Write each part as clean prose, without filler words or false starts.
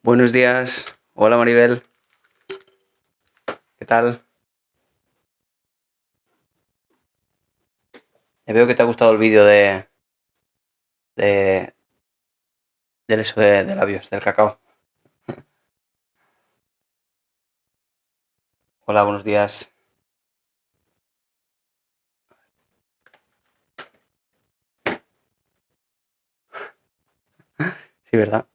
Buenos días. Hola Maribel. ¿Qué tal? Veo que te ha gustado el vídeo de del eso de labios, del cacao. Hola, buenos días. Sí, ¿verdad?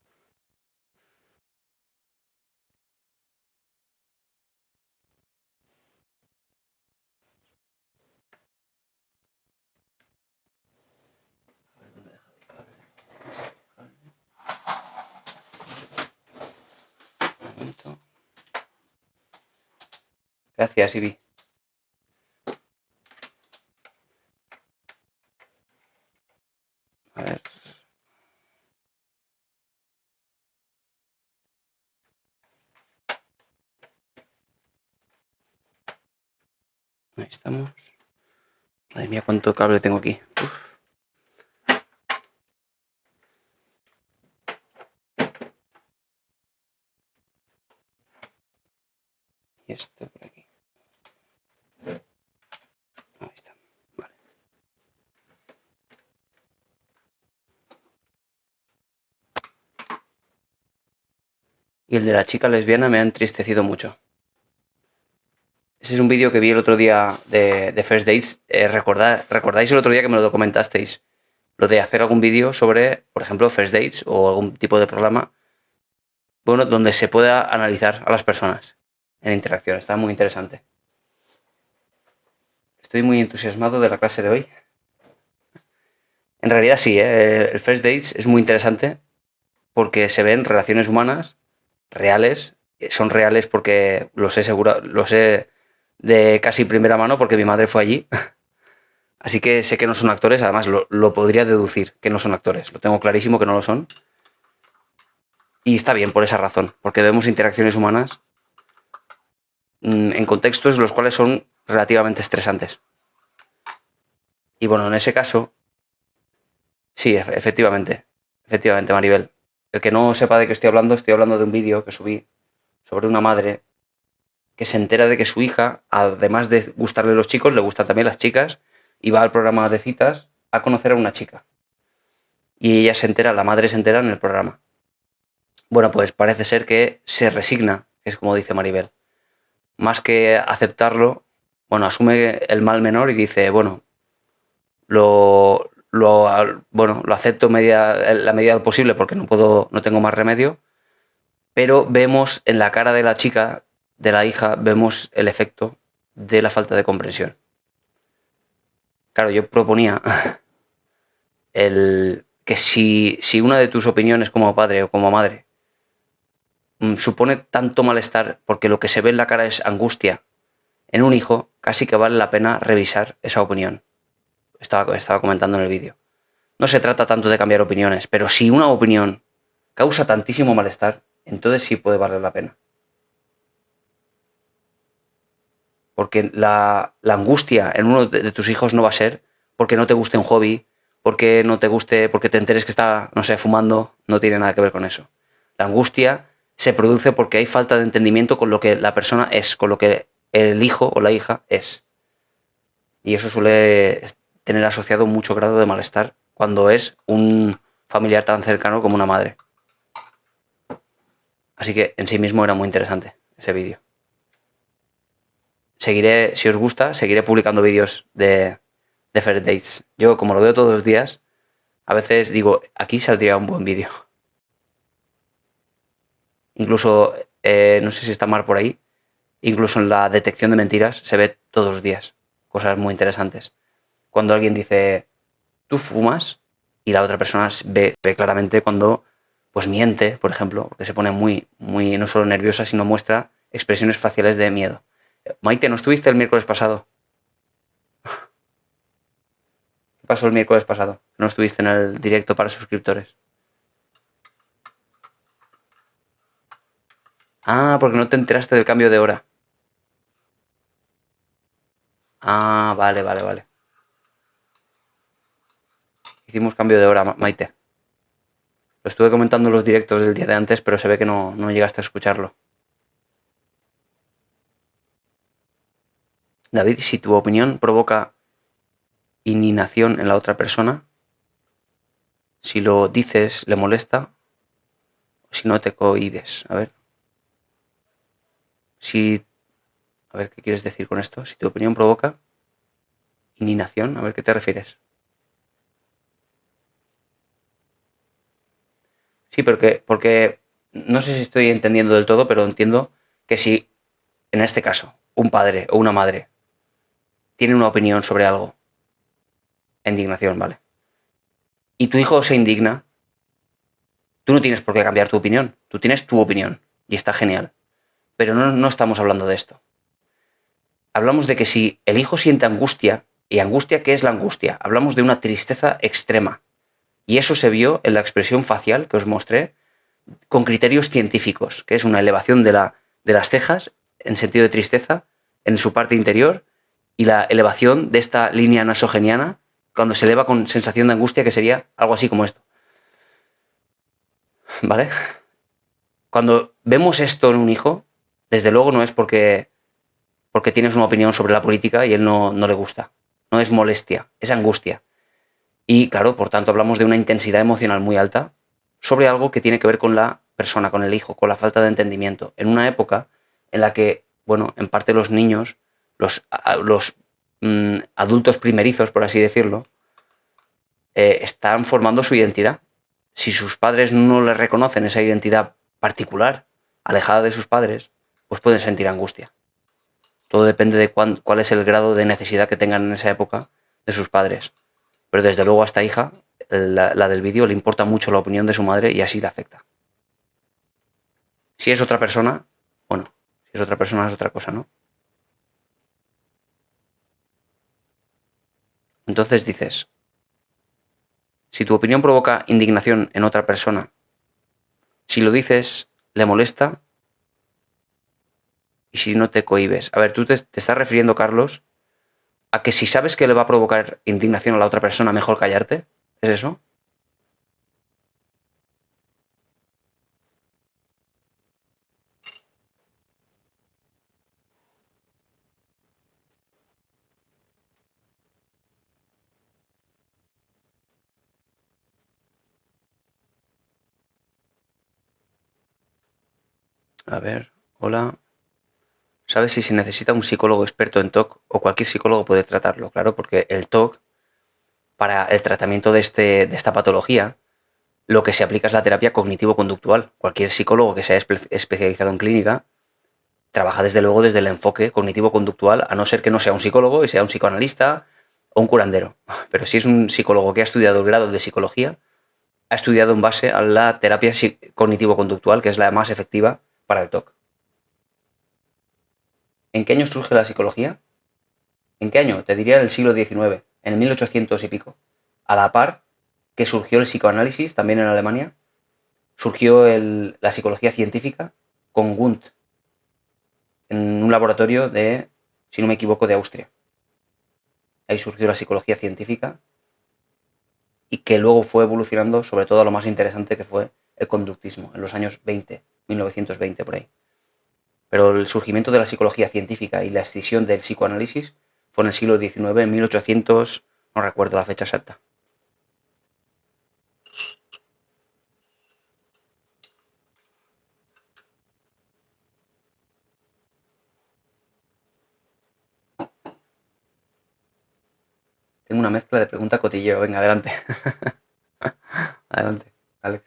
Un momento. Gracias, Ibi. A ver. Ahí estamos. Madre mía, cuánto cable tengo aquí. Uf. Y esto por aquí. Ahí está. Vale. Y el de la chica lesbiana me ha entristecido mucho. Ese es un vídeo que vi el otro día de First Dates. ¿Recordáis el otro día que me lo documentasteis? Lo de hacer algún vídeo sobre, por ejemplo, First Dates o algún tipo de programa, bueno, donde se pueda analizar a las personas en interacción. Está muy interesante. Estoy muy entusiasmado de la clase de hoy. En realidad sí, el First Dates es muy interesante porque se ven relaciones humanas reales. Son reales porque lo sé de casi primera mano porque mi madre fue allí. Así que sé que no son actores, además lo podría deducir que no son actores. Lo tengo clarísimo que no lo son. Y está bien por esa razón, porque vemos interacciones humanas en contextos los cuales son relativamente estresantes. Y bueno, en ese caso, sí, efectivamente, Maribel. El que no sepa de qué estoy hablando de un vídeo que subí sobre una madre que se entera de que su hija, además de gustarle los chicos, le gustan también las chicas, y va al programa de citas a conocer a una chica. Y ella se entera, la madre se entera en el programa. Bueno, pues parece ser que se resigna, es como dice Maribel. Más que aceptarlo, bueno, asume el mal menor y dice, bueno, lo acepto la medida del posible porque no tengo más remedio, pero vemos en la cara de la chica, de la hija, vemos el efecto de la falta de comprensión. Claro, yo proponía que si una de tus opiniones como padre o como madre supone tanto malestar porque lo que se ve en la cara es angustia en un hijo, casi que vale la pena revisar esa opinión. Estaba comentando en el vídeo. No se trata tanto de cambiar opiniones, pero si una opinión causa tantísimo malestar, entonces sí puede valer la pena. Porque la angustia en uno de tus hijos no va a ser porque no te guste un hobby, porque no te guste, porque te enteres que está, no sé, fumando, no tiene nada que ver con eso. La angustia se produce porque hay falta de entendimiento con lo que la persona es, con lo que el hijo o la hija es. Y eso suele tener asociado mucho grado de malestar cuando es un familiar tan cercano como una madre. Así que en sí mismo era muy interesante ese vídeo. Seguiré, si os gusta, seguiré publicando vídeos de First Dates. Yo, como lo veo todos los días, a veces digo, aquí saldría un buen vídeo. Incluso, no sé si está Mar por ahí, incluso en la detección de mentiras se ve todos los días. Cosas muy interesantes. Cuando alguien dice, tú fumas, y la otra persona ve claramente cuando pues miente, por ejemplo, que se pone muy no solo nerviosa, sino muestra expresiones faciales de miedo. Maite, ¿no estuviste el miércoles pasado? ¿Qué pasó el miércoles pasado? ¿No estuviste en el directo para suscriptores? Ah, porque no te enteraste del cambio de hora. Ah, vale. Hicimos cambio de hora, Maite. Lo estuve comentando en los directos del día de antes, pero se ve que no llegaste a escucharlo. David, si tu opinión provoca indignación en la otra persona, si lo dices le molesta, si no te cohibes. A ver, ¿qué quieres decir con esto? Si tu opinión provoca indignación, a ver, ¿qué te refieres? Sí, porque no sé si estoy entendiendo del todo, pero entiendo que si, en este caso, un padre o una madre tiene una opinión sobre algo, indignación, ¿vale? Y tu hijo se indigna, tú no tienes por qué cambiar tu opinión, tú tienes tu opinión y está genial. Pero no estamos hablando de esto. Hablamos de que si el hijo siente angustia, ¿y angustia qué es la angustia? Hablamos de una tristeza extrema. Y eso se vio en la expresión facial que os mostré con criterios científicos, que es una elevación de las cejas en sentido de tristeza en su parte interior y la elevación de esta línea nasogeniana cuando se eleva con sensación de angustia, que sería algo así como esto. ¿Vale? Cuando vemos esto en un hijo, desde luego no es porque tienes una opinión sobre la política y él no le gusta. No es molestia, es angustia. Y claro, por tanto, hablamos de una intensidad emocional muy alta sobre algo que tiene que ver con la persona, con el hijo, con la falta de entendimiento. En una época en la que, bueno, en parte los niños, los adultos primerizos, por así decirlo, están formando su identidad. Si sus padres no les reconocen esa identidad particular, alejada de sus padres, pues pueden sentir angustia. Todo depende de cuál es el grado de necesidad que tengan en esa época de sus padres. Pero desde luego a esta hija, la del vídeo, le importa mucho la opinión de su madre y así le afecta. Si es otra persona, bueno, si es otra persona es otra cosa, ¿no? Entonces dices, si tu opinión provoca indignación en otra persona, si lo dices, le molesta, y si no te cohibes. A ver, tú te estás refiriendo, Carlos, a que si sabes que le va a provocar indignación a la otra persona, mejor callarte. ¿Es eso? A ver, hola. ¿Sabes si se necesita un psicólogo experto en TOC o cualquier psicólogo puede tratarlo? Claro, porque el TOC, para el tratamiento de esta patología, lo que se aplica es la terapia cognitivo-conductual. Cualquier psicólogo que sea especializado en clínica trabaja desde luego desde el enfoque cognitivo-conductual, a no ser que no sea un psicólogo y sea un psicoanalista o un curandero. Pero si es un psicólogo que ha estudiado el grado de psicología, ha estudiado en base a la terapia cognitivo-conductual, que es la más efectiva para el TOC. ¿En qué año surge la psicología? ¿En qué año? Te diría en el siglo XIX, en el 1800 y pico. A la par que surgió el psicoanálisis, también en Alemania, surgió la psicología científica con Wundt, en un laboratorio de, si no me equivoco, de Austria. Ahí surgió la psicología científica y que luego fue evolucionando sobre todo a lo más interesante que fue el conductismo, en los años 20, 1920 por ahí. Pero el surgimiento de la psicología científica y la escisión del psicoanálisis fue en el siglo XIX, en 1800, no recuerdo la fecha exacta. Tengo una mezcla de pregunta cotilleo. Venga, adelante. Adelante, Alex.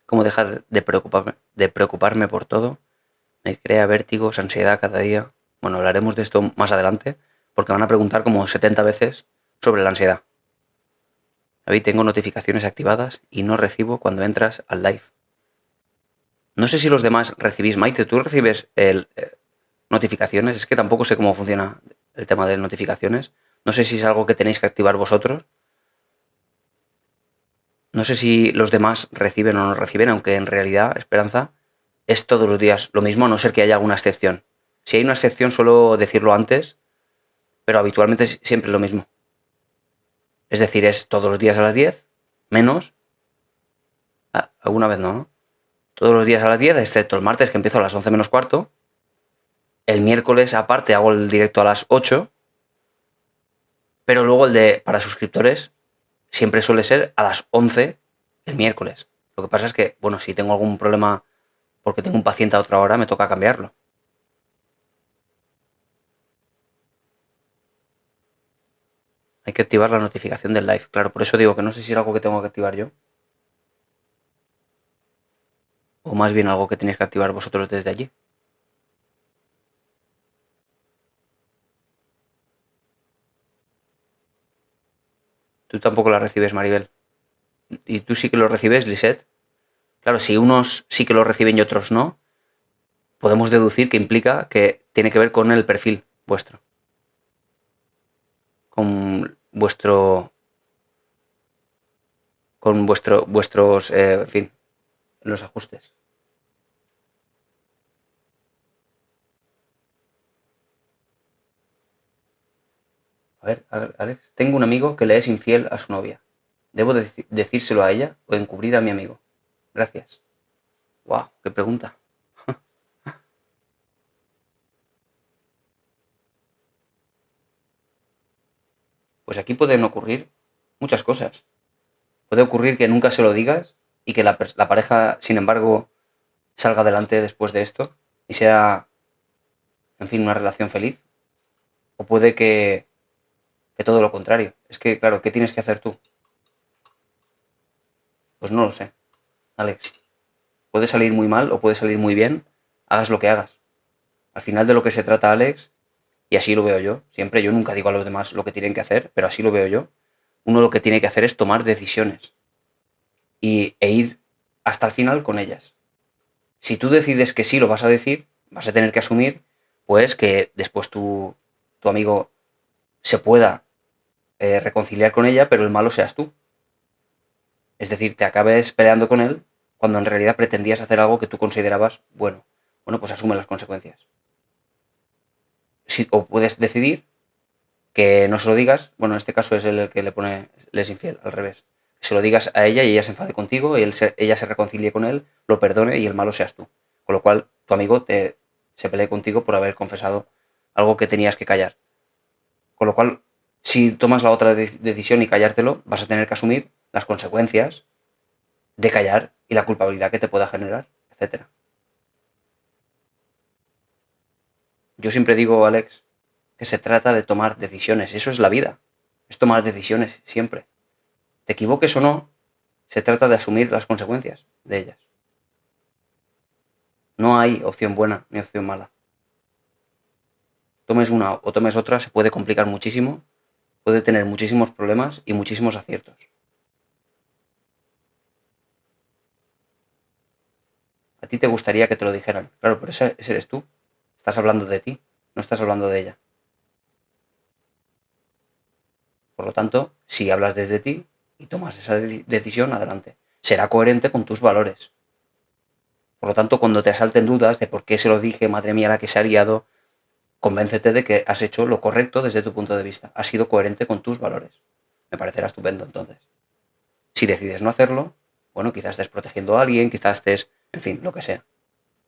¿Cómo dejar de preocuparme por todo? Me crea vértigos, ansiedad cada día. Bueno, hablaremos de esto más adelante, porque van a preguntar como 70 veces sobre la ansiedad. David, tengo notificaciones activadas y no recibo cuando entras al live. No sé si los demás recibís, Maite, ¿tú recibes notificaciones? Es que tampoco sé cómo funciona el tema de notificaciones. No sé si es algo que tenéis que activar vosotros. No sé si los demás reciben o no reciben, aunque en realidad, Esperanza, es todos los días lo mismo, a no ser que haya alguna excepción. Si hay una excepción, suelo decirlo antes, pero habitualmente siempre es lo mismo. Es decir, es todos los días a las 10, menos... alguna vez no, ¿no? Todos los días a las 10, excepto el martes que empiezo a las 11 menos cuarto. El miércoles aparte hago el directo a las 8. Pero luego el de para suscriptores siempre suele ser a las 11 el miércoles. Lo que pasa es que, bueno, si tengo algún problema porque tengo un paciente a otra hora, me toca cambiarlo. Hay que activar la notificación del live. Claro, por eso digo que no sé si es algo que tengo que activar yo. O más bien algo que tenéis que activar vosotros desde allí. Tú tampoco la recibes, Maribel. Y tú sí que lo recibes, Lisette. Claro, si unos sí que lo reciben y otros no, podemos deducir que implica que tiene que ver con el perfil vuestro. Con vuestros, en fin, los ajustes. A ver, Alex, tengo un amigo que le es infiel a su novia. ¿Debo decírselo a ella o encubrir a mi amigo? Gracias. Wow, qué pregunta. Pues aquí pueden ocurrir muchas cosas. Puede ocurrir que nunca se lo digas y que la pareja, sin embargo, salga adelante después de esto y sea, en fin, una relación feliz. O puede que todo lo contrario. Es que, claro, ¿qué tienes que hacer tú? Pues no lo sé, Alex. Puede salir muy mal o puede salir muy bien, hagas lo que hagas. Al final de lo que se trata, Alex, y así lo veo yo, siempre yo nunca digo a los demás lo que tienen que hacer, pero así lo veo yo, uno lo que tiene que hacer es tomar decisiones e ir hasta el final con ellas. Si tú decides que sí lo vas a decir, vas a tener que asumir pues que después tu amigo se pueda reconciliar con ella, pero el malo seas tú. Es decir, te acabes peleando con él cuando en realidad pretendías hacer algo que tú considerabas bueno. Bueno, pues asume las consecuencias. O puedes decidir que no se lo digas, bueno, en este caso es el que le es infiel, al revés. Que se lo digas a ella y ella se enfade contigo, y ella se reconcilie con él, lo perdone y el malo seas tú. Con lo cual, tu amigo se pelee contigo por haber confesado algo que tenías que callar. Con lo cual, si tomas la otra decisión y callártelo, vas a tener que asumir las consecuencias de callar y la culpabilidad que te pueda generar, etcétera. Yo siempre digo, Alex, que se trata de tomar decisiones. Eso es la vida. Es tomar decisiones siempre. Te equivoques o no, se trata de asumir las consecuencias de ellas. No hay opción buena ni opción mala. Tomes una o tomes otra, se puede complicar muchísimo, puede tener muchísimos problemas y muchísimos aciertos. A ti te gustaría que te lo dijeran. Claro, pero ese eres tú. Estás hablando de ti, no estás hablando de ella. Por lo tanto, si hablas desde ti y tomas esa decisión, adelante. Será coherente con tus valores. Por lo tanto, cuando te asalten dudas de por qué se lo dije, madre mía, la que se ha liado, convéncete de que has hecho lo correcto desde tu punto de vista. Has sido coherente con tus valores. Me parecerá estupendo, entonces. Si decides no hacerlo, bueno, quizás estés protegiendo a alguien, quizás estés, en fin, lo que sea.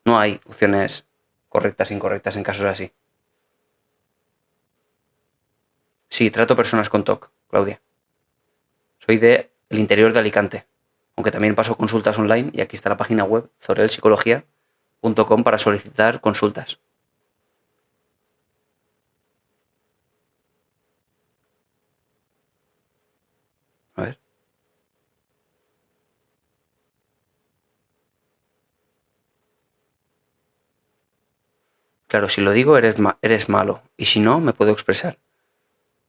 No hay opciones correctas e incorrectas en casos así. Sí, trato personas con TOC, Claudia. Soy del interior de Alicante, aunque también paso consultas online y aquí está la página web zorelpsicología.com para solicitar consultas. A ver. Claro, si lo digo eres malo y si no me puedo expresar.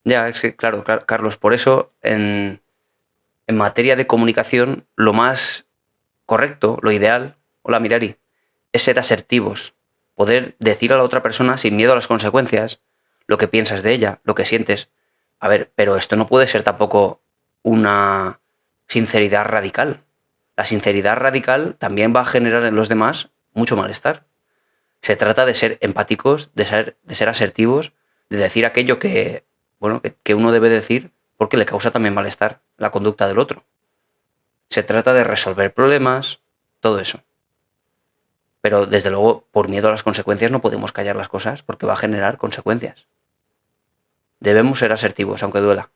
Ya, es que, claro, Carlos, por eso en materia de comunicación lo más correcto, lo ideal, hola Mirari, es ser asertivos, poder decir a la otra persona sin miedo a las consecuencias lo que piensas de ella, lo que sientes. A ver, pero esto no puede ser tampoco una sinceridad radical. La sinceridad radical también va a generar en los demás mucho malestar. Se trata de ser empáticos, de ser asertivos, de decir aquello que, bueno, que uno debe decir porque le causa también malestar la conducta del otro. Se trata de resolver problemas, todo eso. Pero desde luego, por miedo a las consecuencias no podemos callar las cosas porque va a generar consecuencias. Debemos ser asertivos, aunque duela.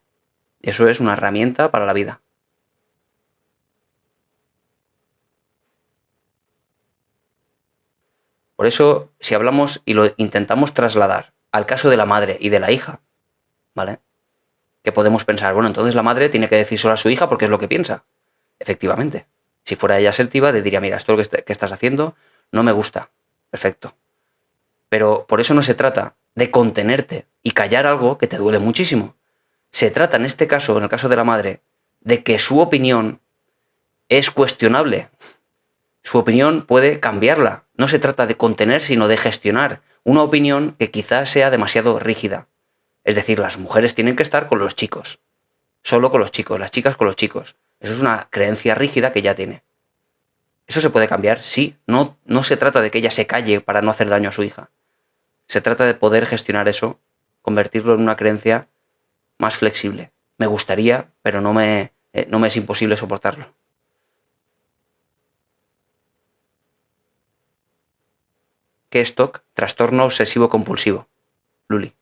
Eso es una herramienta para la vida. Por eso, si hablamos y lo intentamos trasladar al caso de la madre y de la hija, ¿vale? Que podemos pensar, bueno, entonces la madre tiene que decírselo a su hija porque es lo que piensa. Efectivamente. Si fuera ella asertiva, le diría, mira, esto que estás haciendo no me gusta. Perfecto. Pero por eso no se trata de contenerte y callar algo que te duele muchísimo. Se trata en este caso, en el caso de la madre, de que su opinión es cuestionable. Su opinión puede cambiarla. No se trata de contener, sino de gestionar una opinión que quizás sea demasiado rígida. Es decir, las mujeres tienen que estar con los chicos. Solo con los chicos, las chicas con los chicos. Eso es una creencia rígida que ya tiene. ¿Eso se puede cambiar? Sí. No se trata de que ella se calle para no hacer daño a su hija. Se trata de poder gestionar eso, convertirlo en una creencia más flexible. Me gustaría, pero no me es imposible soportarlo. ¿Qué es TOC? Trastorno obsesivo compulsivo. Luli.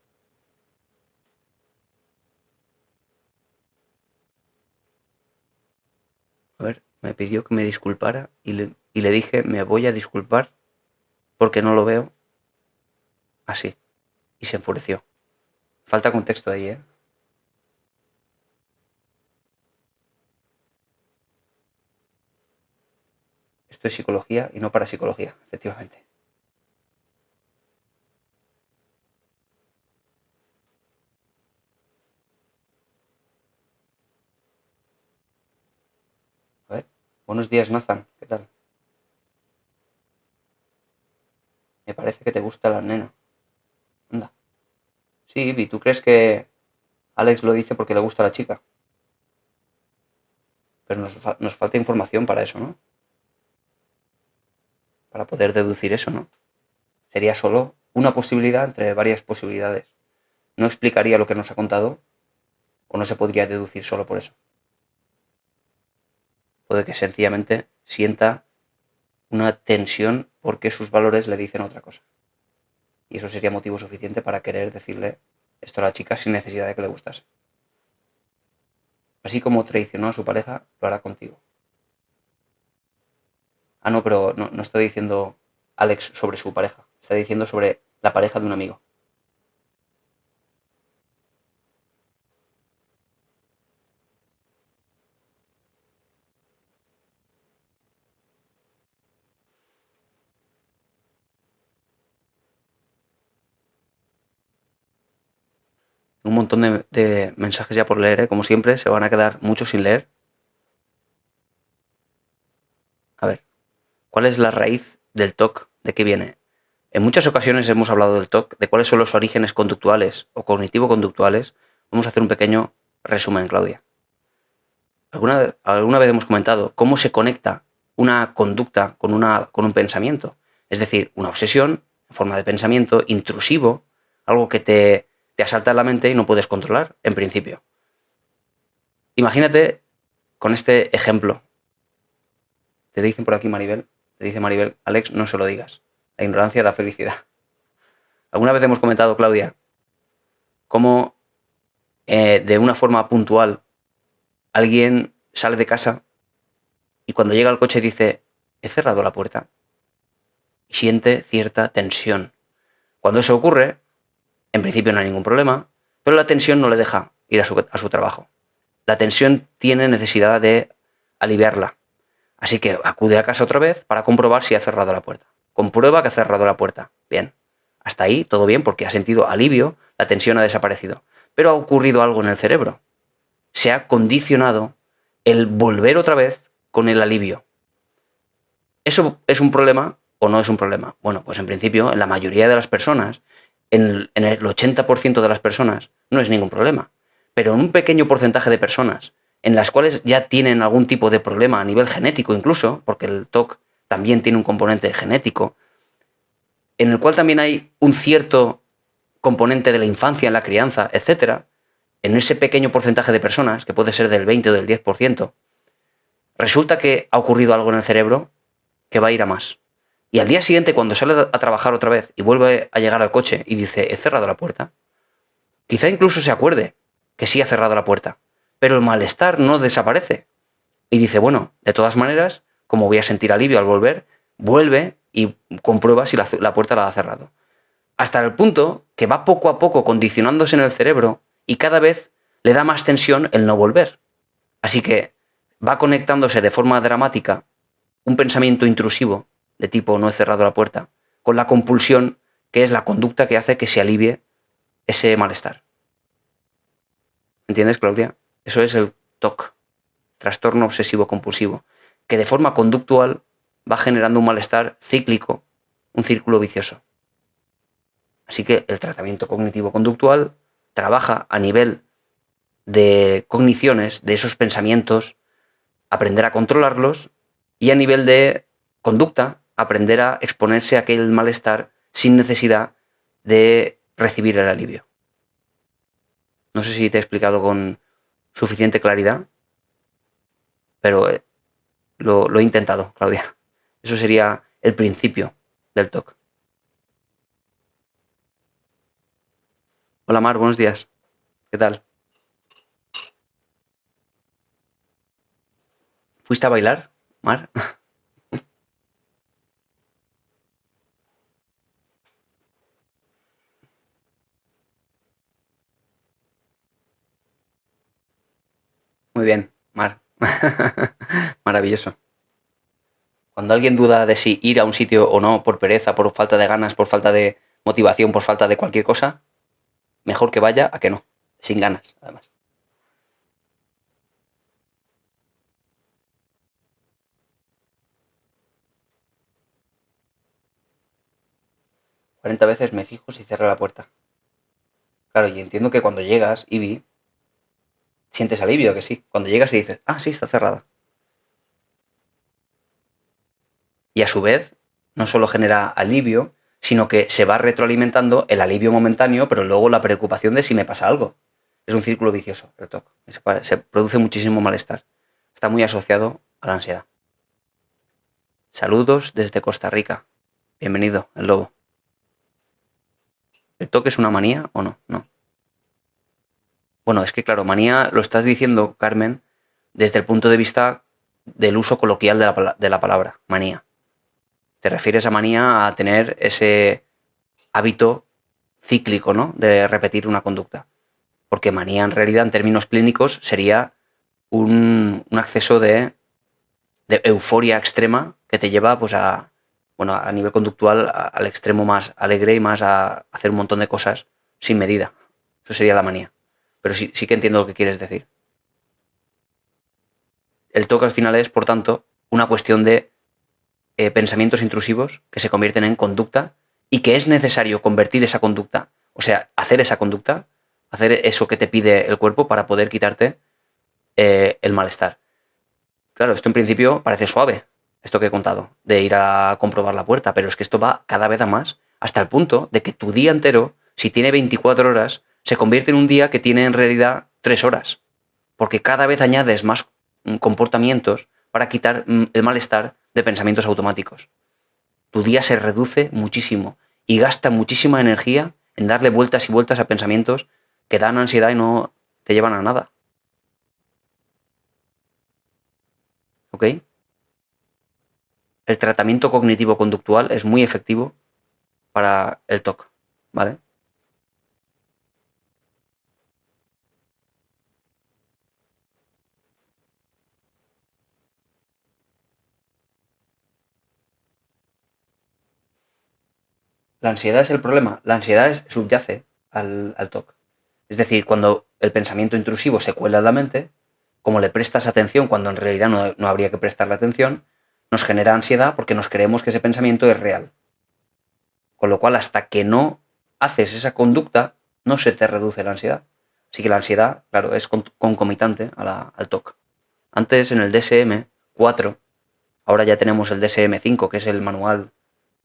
A ver, me pidió que me disculpara y le dije, me voy a disculpar porque no lo veo así. Y se enfureció. Falta contexto ahí, ¿eh? Esto es psicología y no parapsicología, efectivamente. A ver. Buenos días, Nathan. ¿Qué tal? Me parece que te gusta la nena. Anda. Sí, Ivy, ¿tú crees que Alex lo dice porque le gusta a la chica? Pero nos falta información para eso, ¿no? Para poder deducir eso, ¿no? Sería solo una posibilidad entre varias posibilidades. No explicaría lo que nos ha contado o no se podría deducir solo por eso. Puede que sencillamente sienta una tensión porque sus valores le dicen otra cosa. Y eso sería motivo suficiente para querer decirle esto a la chica sin necesidad de que le gustase. Así como traicionó a su pareja, lo hará contigo. Ah, no, pero no está diciendo Alex sobre su pareja. Está diciendo sobre la pareja de un amigo. Un montón de mensajes ya por leer, ¿eh? Como siempre, se van a quedar muchos sin leer. A ver, ¿cuál es la raíz del TOC? ¿De qué viene? En muchas ocasiones hemos hablado del TOC, de cuáles son los orígenes conductuales o cognitivo-conductuales. Vamos a hacer un pequeño resumen, Claudia. ¿Alguna vez hemos comentado cómo se conecta una conducta con un pensamiento? Es decir, una obsesión en forma de pensamiento intrusivo, algo que te asalta en la mente y no puedes controlar, en principio. Imagínate con este ejemplo. Te dicen por aquí, Maribel, te dice Maribel, Alex, no se lo digas. La ignorancia da felicidad. Alguna vez hemos comentado, Claudia, cómo de una forma puntual alguien sale de casa y cuando llega al coche dice, he cerrado la puerta. Y siente cierta tensión. Cuando eso ocurre, en principio no hay ningún problema, pero la tensión no le deja ir a su trabajo. La tensión tiene necesidad de aliviarla. Así que acude a casa otra vez para comprobar si ha cerrado la puerta. Comprueba que ha cerrado la puerta. Bien. Hasta ahí todo bien porque ha sentido alivio, la tensión ha desaparecido. Pero ha ocurrido algo en el cerebro. Se ha condicionado el volver otra vez con el alivio. ¿Eso es un problema o no es un problema? Bueno, pues en principio, en la mayoría de las personas, en el 80% de las personas, no es ningún problema. Pero en un pequeño porcentaje de personas, en las cuales ya tienen algún tipo de problema a nivel genético incluso, porque el TOC también tiene un componente genético, en el cual también hay un cierto componente de la infancia en la crianza, etc., en ese pequeño porcentaje de personas, que puede ser del 20 o del 10%, resulta que ha ocurrido algo en el cerebro que va a ir a más. Y al día siguiente, cuando sale a trabajar otra vez y vuelve a llegar al coche y dice, he cerrado la puerta, quizá incluso se acuerde que sí ha cerrado la puerta, pero el malestar no desaparece. Y dice, bueno, de todas maneras, como voy a sentir alivio al volver, vuelve y comprueba si la puerta la ha cerrado. Hasta el punto que va poco a poco condicionándose en el cerebro y cada vez le da más tensión el no volver. Así que va conectándose de forma dramática un pensamiento intrusivo de tipo no he cerrado la puerta con la compulsión, que es la conducta que hace que se alivie ese malestar. ¿Entiendes, Claudia? Eso es el TOC, trastorno obsesivo compulsivo, que de forma conductual va generando un malestar cíclico, un círculo vicioso. Así que el tratamiento cognitivo-conductual trabaja a nivel de cogniciones, de esos pensamientos, aprender a controlarlos, y a nivel de conducta, aprender a exponerse a aquel malestar sin necesidad de recibir el alivio. No sé si te he explicado con suficiente claridad, pero lo he intentado, Claudia. Eso sería el principio del TOC. Hola Mar, buenos días. ¿Qué tal? ¿Fuiste a bailar, Mar? Muy bien, Mar. Maravilloso. Cuando alguien duda de si ir a un sitio o no por pereza, por falta de ganas, por falta de motivación, por falta de cualquier cosa, mejor que vaya a que no, sin ganas, además. 40 veces me fijo si cierra la puerta. Claro, y entiendo que cuando llegas, Ivy, sientes alivio, que sí. Cuando llegas y dices, ah, sí, está cerrada. Y a su vez, no solo genera alivio, sino que se va retroalimentando el alivio momentáneo, pero luego la preocupación de si me pasa algo. Es un círculo vicioso, el TOC. Se produce muchísimo malestar. Está muy asociado a la ansiedad. Saludos desde Costa Rica. Bienvenido, el lobo. ¿El TOC es una manía o no? No. Bueno, es que claro, manía lo estás diciendo, Carmen, desde el punto de vista del uso coloquial de la palabra, manía. Te refieres a manía a tener ese hábito cíclico, ¿no? De repetir una conducta. Porque manía en realidad en términos clínicos sería un acceso de euforia extrema que te lleva pues a nivel conductual al extremo más alegre y más a hacer un montón de cosas sin medida. Eso sería la manía. Pero sí que entiendo lo que quieres decir. El TOC al final es, por tanto, una cuestión de pensamientos intrusivos que se convierten en conducta y que es necesario convertir esa conducta, o sea, hacer esa conducta, hacer eso que te pide el cuerpo para poder quitarte el malestar. Claro, esto en principio parece suave, esto que he contado, de ir a comprobar la puerta, pero es que esto va cada vez a más, hasta el punto de que tu día entero, si tiene 24 horas, se convierte en un día que tiene en realidad 3 horas, porque cada vez añades más comportamientos para quitar el malestar de pensamientos automáticos. Tu día se reduce muchísimo y gasta muchísima energía en darle vueltas y vueltas a pensamientos que dan ansiedad y no te llevan a nada. ¿Ok? El tratamiento cognitivo-conductual es muy efectivo para el TOC, ¿vale? La ansiedad es el problema. La ansiedad subyace al TOC. Es decir, cuando el pensamiento intrusivo se cuela en la mente, como le prestas atención cuando en realidad no habría que prestarle atención, nos genera ansiedad porque nos creemos que ese pensamiento es real. Con lo cual, hasta que no haces esa conducta, no se te reduce la ansiedad. Así que la ansiedad, claro, es concomitante al TOC. Antes en el DSM-4, ahora ya tenemos el DSM-5, que es el manual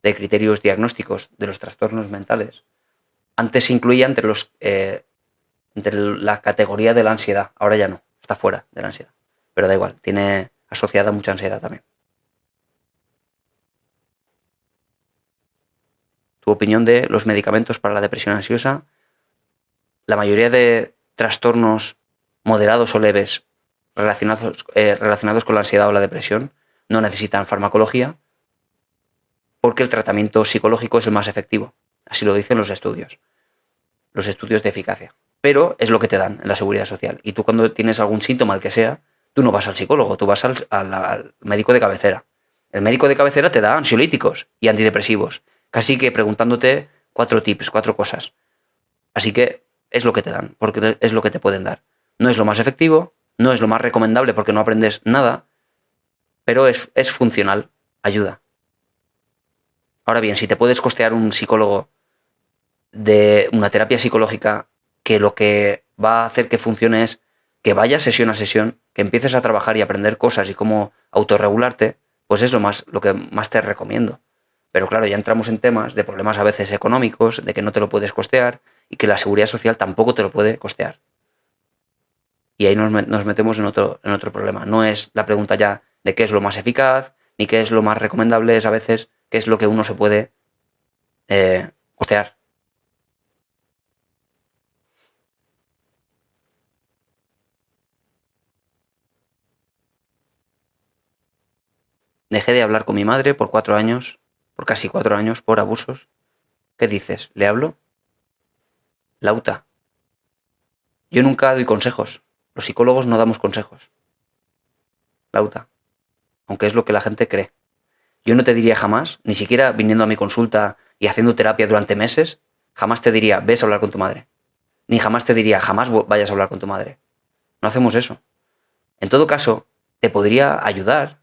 de criterios diagnósticos de los trastornos mentales. Antes se incluía entre entre la categoría de la ansiedad. Ahora ya no, está fuera de la ansiedad. Pero da igual, tiene asociada mucha ansiedad también. Tu opinión de los medicamentos para la depresión ansiosa. La mayoría de trastornos moderados o leves relacionados con la ansiedad o la depresión no necesitan farmacología porque el tratamiento psicológico es el más efectivo. Así lo dicen los estudios de eficacia. Pero es lo que te dan en la seguridad social. Y tú cuando tienes algún síntoma, el que sea, tú no vas al psicólogo, tú vas al médico de cabecera. El médico de cabecera te da ansiolíticos y antidepresivos, casi que preguntándote 4 tips, 4 cosas. Así que es lo que te dan, porque es lo que te pueden dar. No es lo más efectivo, no es lo más recomendable porque no aprendes nada, pero es funcional, ayuda. Ahora bien, si te puedes costear un psicólogo de una terapia psicológica que lo que va a hacer que funcione es que vayas sesión a sesión, que empieces a trabajar y aprender cosas y cómo autorregularte, pues es lo que más te recomiendo. Pero claro, ya entramos en temas de problemas a veces económicos, de que no te lo puedes costear y que la seguridad social tampoco te lo puede costear. Y ahí nos metemos en otro problema. No es la pregunta ya de qué es lo más eficaz, ni qué es lo más recomendable, es a veces qué es lo que uno se puede costear. Dejé de hablar con mi madre por casi 4 años, por abusos. ¿Qué dices? ¿Le hablo? Lauta. Yo nunca doy consejos. Los psicólogos no damos consejos. Lauta. Aunque es lo que la gente cree. Yo no te diría jamás, ni siquiera viniendo a mi consulta y haciendo terapia durante meses, jamás te diría, ves a hablar con tu madre. Ni jamás te diría, jamás vayas a hablar con tu madre. No hacemos eso. En todo caso, te podría ayudar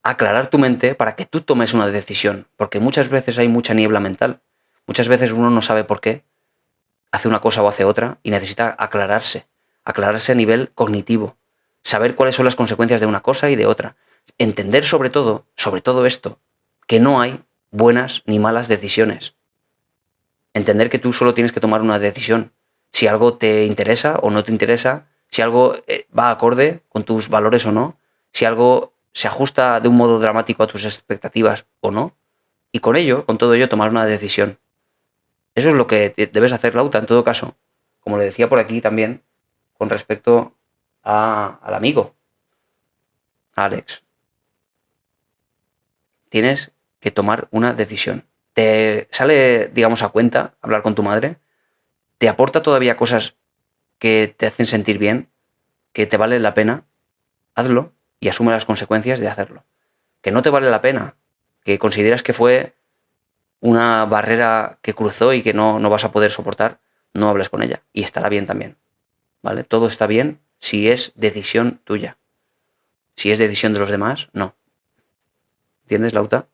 a aclarar tu mente para que tú tomes una decisión, porque muchas veces hay mucha niebla mental. Muchas veces uno no sabe por qué hace una cosa o hace otra y necesita aclararse a nivel cognitivo, saber cuáles son las consecuencias de una cosa y de otra. Entender sobre todo esto, que no hay buenas ni malas decisiones. Entender que tú solo tienes que tomar una decisión. Si algo te interesa o no te interesa, si algo va acorde con tus valores o no, si algo se ajusta de un modo dramático a tus expectativas o no, y con todo ello, tomar una decisión. Eso es lo que debes hacer, Lauta, en todo caso. Como le decía por aquí también, con respecto al amigo, Alex. Tienes que tomar una decisión. ¿Te sale, digamos, a cuenta hablar con tu madre? ¿Te aporta todavía cosas que te hacen sentir bien? ¿Que te vale la pena? Hazlo y asume las consecuencias de hacerlo. Que no te vale la pena, que consideras que fue una barrera que cruzó y que no vas a poder soportar, no hables con ella. Y estará bien también. ¿Vale? Todo está bien si es decisión tuya. Si es decisión de los demás, no. ¿Entiendes, Lauta?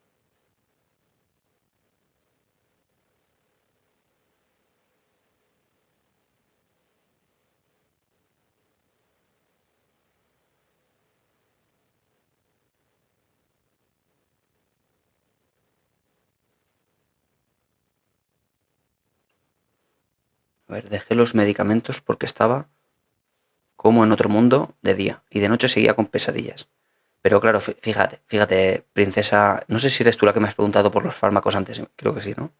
A ver, dejé los medicamentos porque estaba como en otro mundo de día y de noche seguía con pesadillas. Pero claro, fíjate, princesa, no sé si eres tú la que me has preguntado por los fármacos antes, creo que sí, ¿no?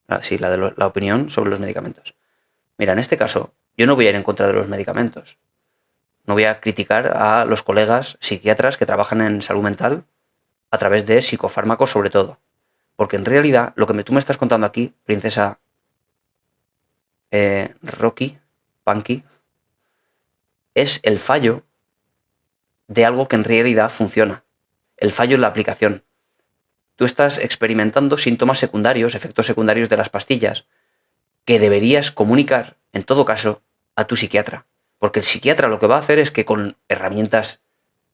Ah, sí, la opinión sobre los medicamentos. Mira, en este caso, yo no voy a ir en contra de los medicamentos. No voy a criticar a los colegas psiquiatras que trabajan en salud mental a través de psicofármacos sobre todo. Porque en realidad, lo que tú me estás contando aquí, princesa Rocky, Punky, es el fallo de algo que en realidad funciona. El fallo en la aplicación. Tú estás experimentando síntomas secundarios, efectos secundarios de las pastillas, que deberías comunicar, en todo caso, a tu psiquiatra. Porque el psiquiatra lo que va a hacer es que con herramientas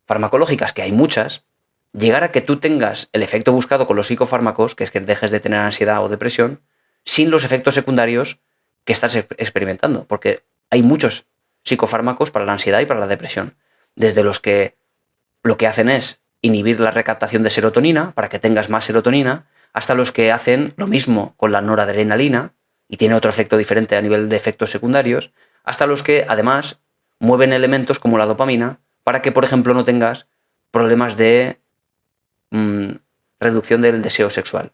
farmacológicas, que hay muchas, llegar a que tú tengas el efecto buscado con los psicofármacos, que es que dejes de tener ansiedad o depresión, sin los efectos secundarios que estás experimentando. Porque hay muchos psicofármacos para la ansiedad y para la depresión. Desde los que lo que hacen es inhibir la recaptación de serotonina para que tengas más serotonina, hasta los que hacen lo mismo con la noradrenalina, y tiene otro efecto diferente a nivel de efectos secundarios, hasta los que además mueven elementos como la dopamina para que, por ejemplo, no tengas problemas de reducción del deseo sexual.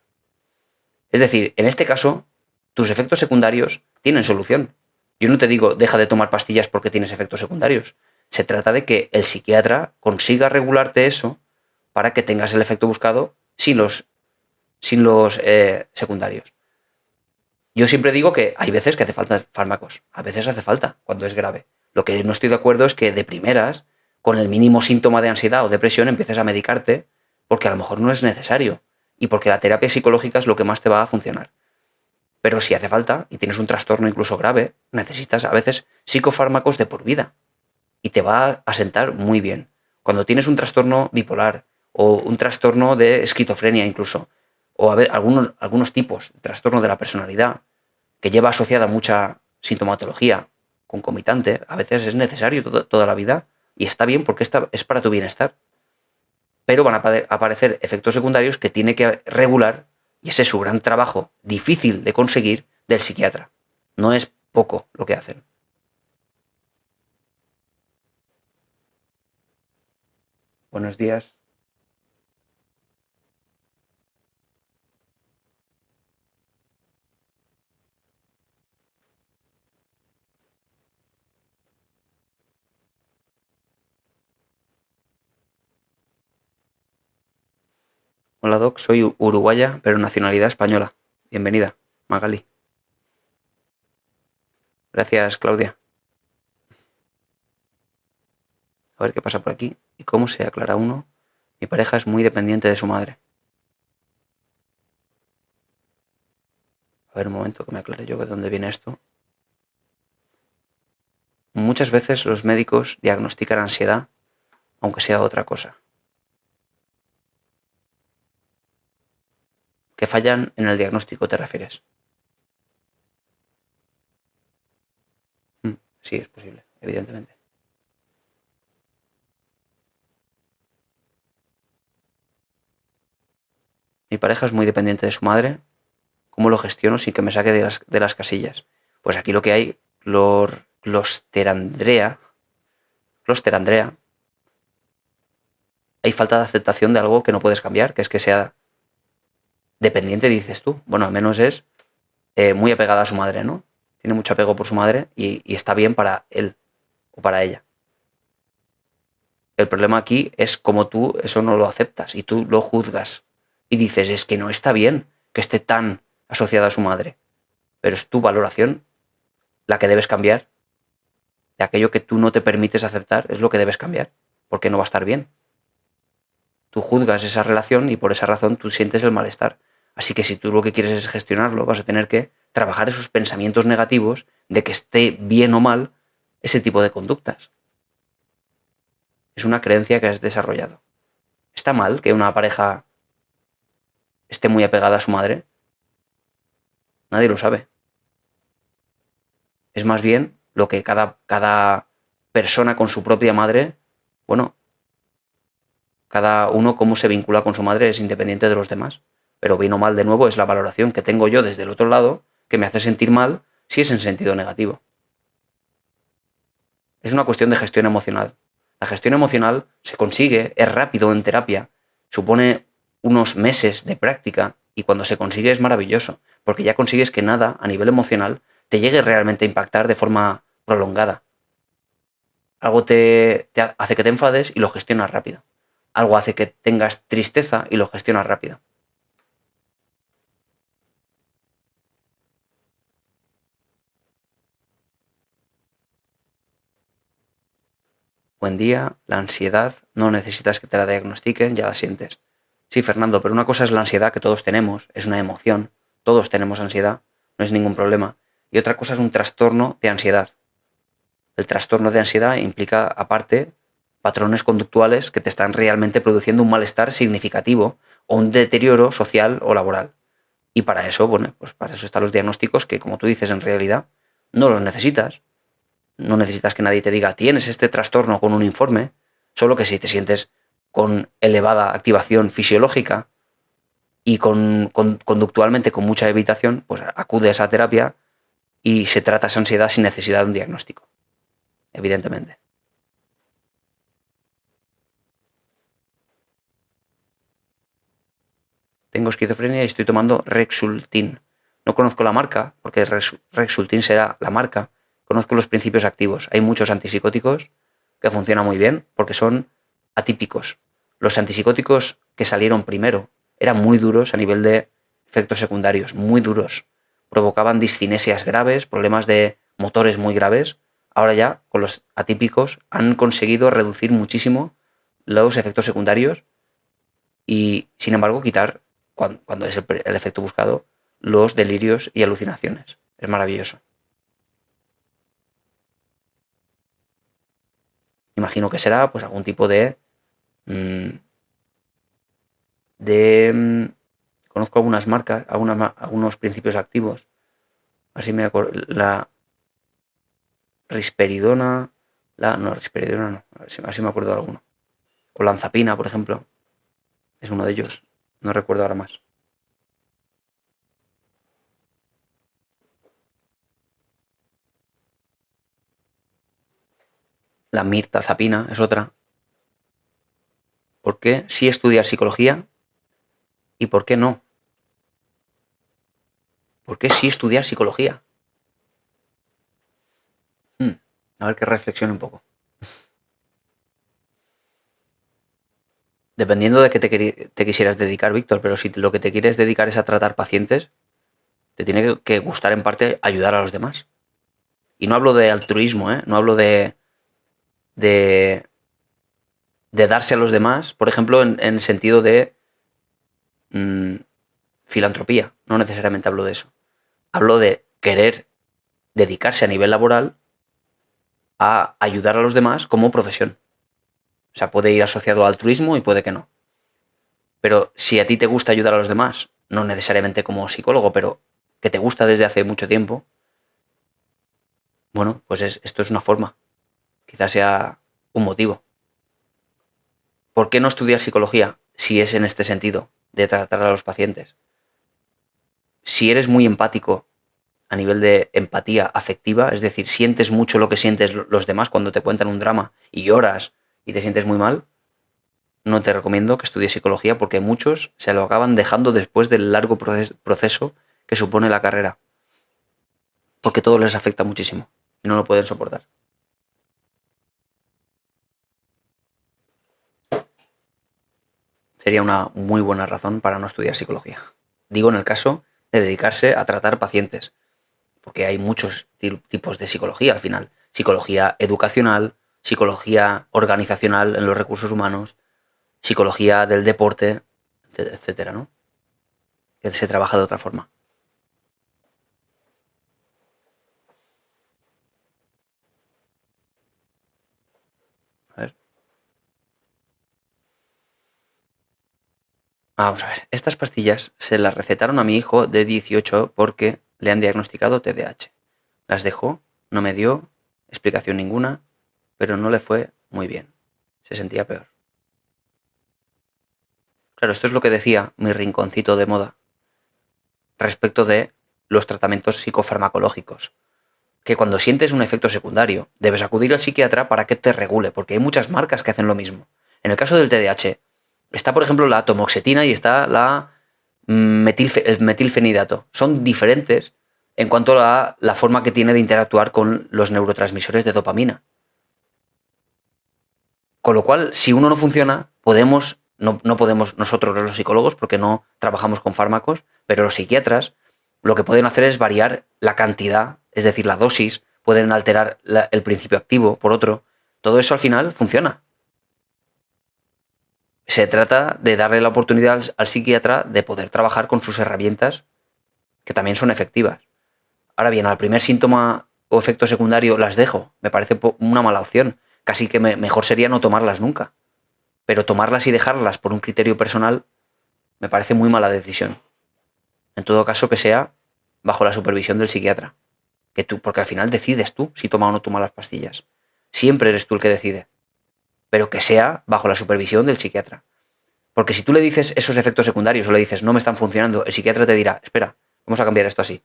Es decir, en este caso, tus efectos secundarios tienen solución. Yo no te digo deja de tomar pastillas porque tienes efectos secundarios. Se trata de que el psiquiatra consiga regularte eso para que tengas el efecto buscado sin los secundarios. Yo siempre digo que hay veces que hace falta fármacos, a veces hace falta cuando es grave. Lo que no estoy de acuerdo es que de primeras, con el mínimo síntoma de ansiedad o depresión, empieces a medicarte porque a lo mejor no es necesario y porque la terapia psicológica es lo que más te va a funcionar. Pero si hace falta y tienes un trastorno incluso grave, necesitas a veces psicofármacos de por vida y te va a sentar muy bien. Cuando tienes un trastorno bipolar o un trastorno de esquizofrenia incluso, o algunos tipos de trastorno de la personalidad que lleva asociada mucha sintomatología concomitante, a veces es necesario toda la vida y está bien porque es para tu bienestar. Pero van a aparecer efectos secundarios que tiene que regular y ese es su gran trabajo, difícil de conseguir, del psiquiatra. No es poco lo que hacen. Buenos días. Hola Doc, soy uruguaya, pero nacionalidad española. Bienvenida, Magali. Gracias, Claudia. A ver qué pasa por aquí. ¿Y cómo se aclara uno? Mi pareja es muy dependiente de su madre. A ver un momento que me aclare yo de dónde viene esto. Muchas veces los médicos diagnostican ansiedad, aunque sea otra cosa. Que fallan en el diagnóstico, ¿te refieres? Sí, es posible, evidentemente. Mi pareja es muy dependiente de su madre. ¿Cómo lo gestiono sin que me saque de las casillas? Pues aquí lo que hay, closterandrea, hay falta de aceptación de algo que no puedes cambiar, que es que sea dependiente, dices tú. Bueno, al menos es muy apegada a su madre, ¿no? Tiene mucho apego por su madre y está bien para él o para ella. El problema aquí es como tú eso no lo aceptas y tú lo juzgas y dices, es que no está bien que esté tan asociada a su madre. Pero es tu valoración la que debes cambiar. De aquello que tú no te permites aceptar es lo que debes cambiar, porque no va a estar bien. Tú juzgas esa relación y por esa razón tú sientes el malestar. Así que si tú lo que quieres es gestionarlo, vas a tener que trabajar esos pensamientos negativos de que esté bien o mal ese tipo de conductas. Es una creencia que has desarrollado. ¿Está mal que una pareja esté muy apegada a su madre? Nadie lo sabe. Es más bien lo que cada persona con su propia madre, bueno, cada uno cómo se vincula con su madre es independiente de los demás. Pero bien o mal, de nuevo, es la valoración que tengo yo desde el otro lado que me hace sentir mal si es en sentido negativo. Es una cuestión de gestión emocional. La gestión emocional se consigue, es rápido en terapia, supone unos meses de práctica y cuando se consigue es maravilloso, porque ya consigues que nada a nivel emocional te llegue realmente a impactar de forma prolongada. Algo te hace que te enfades y lo gestionas rápido. Algo hace que tengas tristeza y lo gestionas rápido. Buen día, la ansiedad no necesitas que te la diagnostiquen, ya la sientes. Sí, Fernando, pero una cosa es la ansiedad que todos tenemos, es una emoción, todos tenemos ansiedad, no es ningún problema. Y otra cosa es un trastorno de ansiedad. El trastorno de ansiedad implica, aparte, patrones conductuales que te están realmente produciendo un malestar significativo o un deterioro social o laboral. Y para eso, bueno, pues para eso están los diagnósticos que, como tú dices, en realidad no los necesitas. No necesitas que nadie te diga, tienes este trastorno con un informe, solo que si te sientes con elevada activación fisiológica y conductualmente con mucha evitación, pues acude a esa terapia y se trata esa ansiedad sin necesidad de un diagnóstico, evidentemente. Tengo esquizofrenia y estoy tomando Rexultin. No conozco la marca, porque Rexultin será la marca. Conozco los principios activos. Hay muchos antipsicóticos que funcionan muy bien porque son atípicos. Los antipsicóticos que salieron primero eran muy duros a nivel de efectos secundarios, muy duros. Provocaban discinesias graves, problemas de motores muy graves. Ahora ya, con los atípicos, han conseguido reducir muchísimo los efectos secundarios y, sin embargo, quitar, cuando es el efecto buscado, los delirios y alucinaciones. Es maravilloso. Imagino que será pues algún tipo de conozco algunas marcas, algunos principios activos. Así me acuerdo. La risperidona. Risperidona no. Así me acuerdo de alguno. O lanzapina, por ejemplo. Es uno de ellos. No recuerdo ahora más. La mirtazapina es otra. ¿Por qué sí estudiar psicología y por qué no? ¿Por qué sí estudiar psicología? A ver que reflexione un poco. Dependiendo de qué te quisieras dedicar, Víctor, pero si lo que te quieres dedicar es a tratar pacientes, te tiene que gustar en parte ayudar a los demás. Y no hablo de altruismo, no hablo de darse a los demás, por ejemplo, en sentido de filantropía. No necesariamente hablo de eso. Hablo de querer dedicarse a nivel laboral a ayudar a los demás como profesión. O sea, puede ir asociado al altruismo y puede que no. Pero si a ti te gusta ayudar a los demás, no necesariamente como psicólogo, pero que te gusta desde hace mucho tiempo, bueno, pues esto es una forma. Quizás sea un motivo. ¿Por qué no estudiar psicología si es en este sentido, de tratar a los pacientes? Si eres muy empático a nivel de empatía afectiva, es decir, sientes mucho lo que sientes los demás cuando te cuentan un drama y lloras y te sientes muy mal, no te recomiendo que estudies psicología porque muchos se lo acaban dejando después del largo proceso que supone la carrera. Porque todo les afecta muchísimo y no lo pueden soportar. Sería una muy buena razón para no estudiar psicología. Digo en el caso de dedicarse a tratar pacientes, porque hay muchos tipos de psicología al final. Psicología educacional, psicología organizacional en los recursos humanos, psicología del deporte, etcétera, ¿no? Que se trabaja de otra forma. A ver. Vamos a ver. Estas pastillas se las recetaron a mi hijo de 18 porque le han diagnosticado TDAH. Las dejó, no me dio explicación ninguna, pero no le fue muy bien. Se sentía peor. Claro, esto es lo que decía mi rinconcito de moda respecto de los tratamientos psicofarmacológicos. Que cuando sientes un efecto secundario, debes acudir al psiquiatra para que te regule, porque hay muchas marcas que hacen lo mismo. En el caso del TDAH, está por ejemplo la atomoxetina y está el metilfenidato. Son diferentes en cuanto a la forma que tiene de interactuar con los neurotransmisores de dopamina. Con lo cual, si uno no funciona, no podemos nosotros los psicólogos, porque no trabajamos con fármacos, pero los psiquiatras lo que pueden hacer es variar la cantidad, es decir, la dosis, pueden alterar el principio activo por otro. Todo eso al final funciona. Se trata de darle la oportunidad al psiquiatra de poder trabajar con sus herramientas, que también son efectivas. Ahora bien, al primer síntoma o efecto secundario las dejo. Me parece una mala opción. Casi que mejor sería no tomarlas nunca. Pero tomarlas y dejarlas por un criterio personal me parece muy mala decisión. En todo caso, que sea bajo la supervisión del psiquiatra. Porque al final decides tú si toma o no toma las pastillas. Siempre eres tú el que decide. Pero que sea bajo la supervisión del psiquiatra. Porque si tú le dices esos efectos secundarios o le dices no me están funcionando, el psiquiatra te dirá, espera, vamos a cambiar esto así.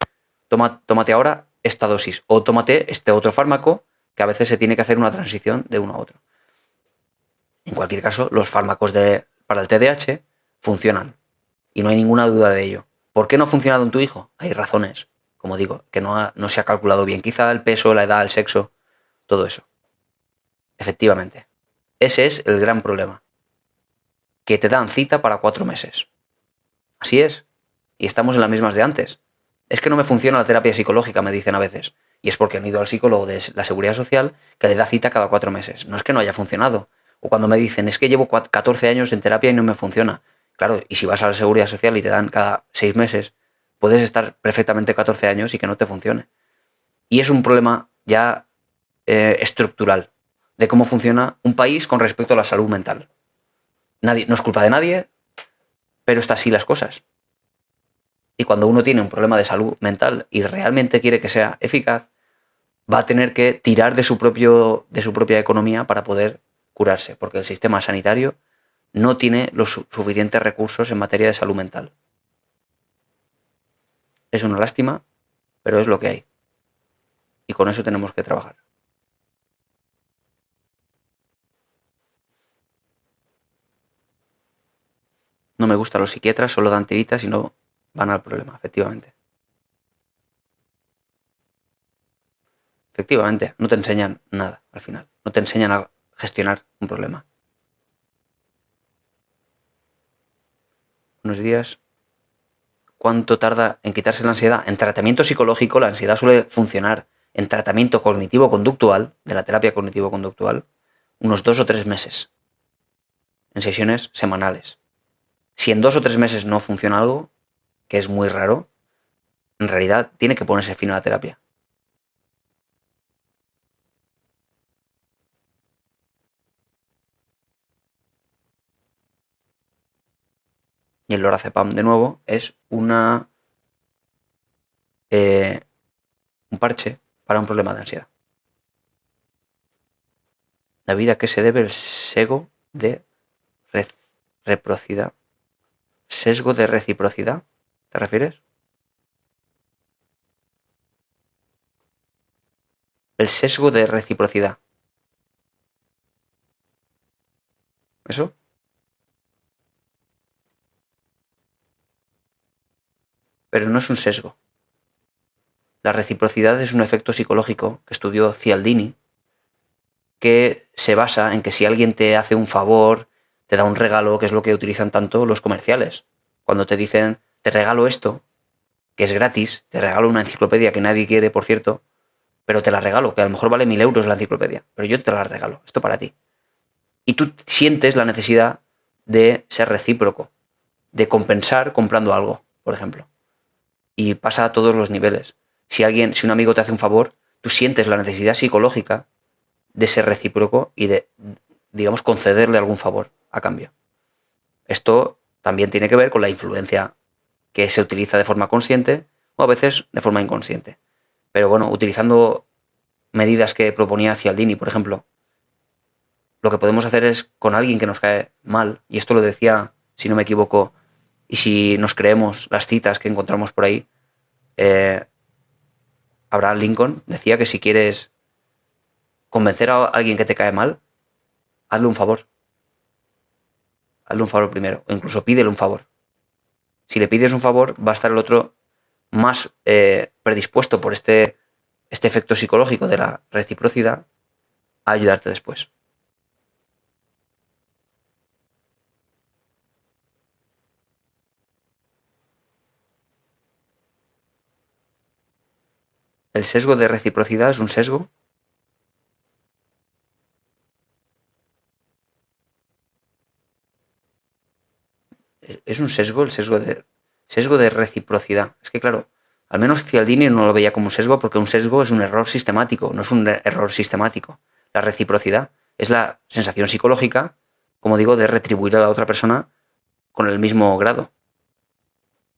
tómate ahora esta dosis o tómate este otro fármaco, que a veces se tiene que hacer una transición de uno a otro. En cualquier caso, los fármacos para el TDAH funcionan y no hay ninguna duda de ello. ¿Por qué no ha funcionado en tu hijo? Hay razones, como digo, que no se ha calculado bien. Quizá el peso, la edad, el sexo, todo eso. Efectivamente. Ese es el gran problema. Que te dan cita para 4 meses. Así es. Y estamos en las mismas de antes. Es que no me funciona la terapia psicológica, me dicen a veces. Y es porque han ido al psicólogo de la Seguridad Social que le da cita cada 4 meses. No es que no haya funcionado. O cuando me dicen, es que llevo 14 años en terapia y no me funciona. Claro, y si vas a la Seguridad Social y te dan cada 6 meses, puedes estar perfectamente 14 años y que no te funcione. Y es un problema ya estructural de cómo funciona un país con respecto a la salud mental. No es culpa de nadie, pero está así las cosas. Y cuando uno tiene un problema de salud mental y realmente quiere que sea eficaz, va a tener que tirar de su propia economía para poder curarse, porque el sistema sanitario no tiene los suficientes recursos en materia de salud mental. Es una lástima, pero es lo que hay. Y con eso tenemos que trabajar. No me gustan los psiquiatras, solo dan tiritas y no van al problema, efectivamente. Efectivamente, no te enseñan nada al final. No te enseñan a gestionar un problema. Buenos días. ¿Cuánto tarda en quitarse la ansiedad? En tratamiento psicológico, la ansiedad suele funcionar en tratamiento cognitivo-conductual, de la terapia cognitivo-conductual, unos 2 o 3 meses, en sesiones semanales. Si en 2 o 3 meses no funciona algo, que es muy raro, en realidad tiene que ponerse fin a la terapia. Y el lorazepam, de nuevo, es un parche para un problema de ansiedad. David, ¿a qué se debe el sesgo de reciprocidad? ¿Sesgo de reciprocidad? ¿Te refieres? El sesgo de reciprocidad. ¿Eso? Pero no es un sesgo. La reciprocidad es un efecto psicológico que estudió Cialdini, que se basa en que si alguien te hace un favor, te da un regalo, que es lo que utilizan tanto los comerciales. Cuando te dicen, te regalo esto, que es gratis, te regalo una enciclopedia que nadie quiere, por cierto, pero te la regalo, que a lo mejor vale 1.000 euros la enciclopedia, pero yo te la regalo, esto para ti. Y tú sientes la necesidad de ser recíproco, de compensar comprando algo, por ejemplo. Y pasa a todos los niveles. Si un amigo te hace un favor, tú sientes la necesidad psicológica de ser recíproco y de, digamos, concederle algún favor a cambio. Esto también tiene que ver con la influencia que se utiliza de forma consciente o a veces de forma inconsciente. Pero bueno, utilizando medidas que proponía Cialdini, por ejemplo, lo que podemos hacer es con alguien que nos cae mal, y esto lo decía, si no me equivoco, y si nos creemos las citas que encontramos por ahí, Abraham Lincoln decía que si quieres convencer a alguien que te cae mal, hazle un favor. Hazle un favor primero, o incluso pídele un favor. Si le pides un favor, va a estar el otro más predispuesto por este efecto psicológico de la reciprocidad a ayudarte después. ¿El sesgo de reciprocidad es un sesgo? ¿Es un sesgo el sesgo de reciprocidad? Es que claro, al menos Cialdini no lo veía como un sesgo porque un sesgo es un error sistemático, no es un error sistemático. La reciprocidad es la sensación psicológica, como digo, de retribuir a la otra persona con el mismo grado.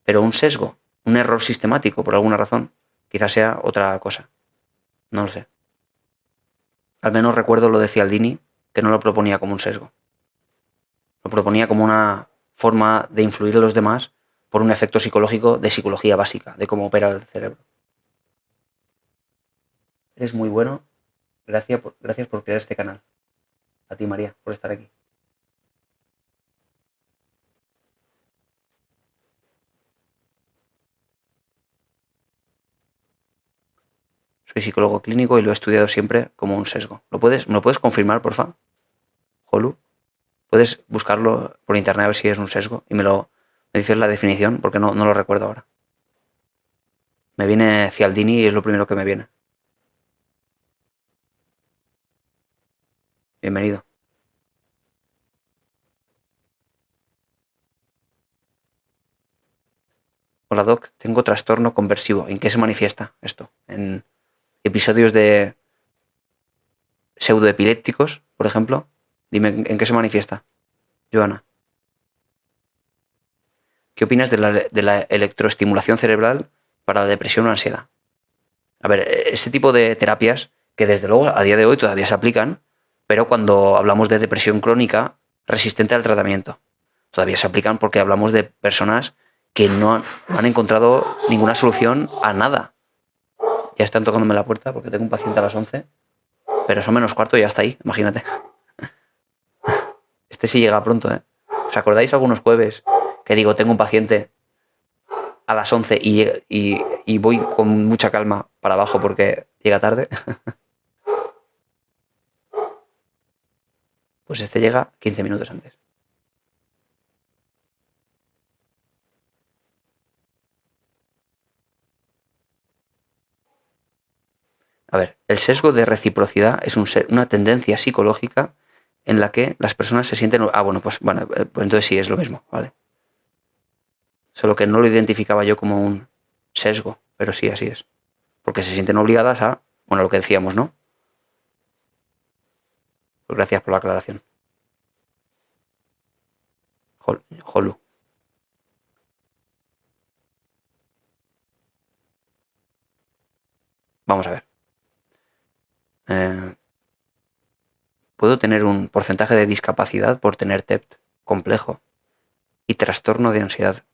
Pero un sesgo, un error sistemático por alguna razón, quizás sea otra cosa. No lo sé. Al menos recuerdo lo de Cialdini, que no lo proponía como un sesgo. Lo proponía como una forma de influir en los demás por un efecto psicológico de psicología básica, de cómo opera el cerebro. Eres muy bueno. Gracias por crear este canal. A ti, María, por estar aquí. Soy psicólogo clínico y lo he estudiado siempre como un sesgo. ¿Me lo puedes confirmar, porfa? Holu. ¿Puedes buscarlo por internet a ver si es un sesgo? Y me dices la definición, porque no lo recuerdo ahora. Me viene Cialdini y es lo primero que me viene. Bienvenido. Hola, Doc. Tengo trastorno conversivo. ¿En qué se manifiesta esto? ¿En episodios de pseudoepilépticos, por ejemplo? Dime, ¿en qué se manifiesta, Joana? ¿Qué opinas de la electroestimulación cerebral para la depresión o ansiedad? A ver, este tipo de terapias que desde luego a día de hoy todavía se aplican, pero cuando hablamos de depresión crónica resistente al tratamiento, todavía se aplican porque hablamos de personas que no han encontrado ninguna solución a nada. Ya están tocándome la puerta porque tengo un paciente a las 11, pero son menos cuarto y ya está ahí, imagínate. Este sí llega pronto, ¿eh? ¿Os acordáis algunos jueves que digo, tengo un paciente a las 11 y voy con mucha calma para abajo porque llega tarde? Pues este llega 15 minutos antes. A ver, el sesgo de reciprocidad es una tendencia psicológica en la que las personas se sienten... pues entonces sí es lo mismo, ¿vale? Solo que no lo identificaba yo como un sesgo, pero sí, así es. Porque se sienten obligadas a, bueno, lo que decíamos, ¿no? Pues gracias por la aclaración. Holu. Vamos a ver. Puedo tener un porcentaje de discapacidad por tener TEPT complejo y trastorno de ansiedad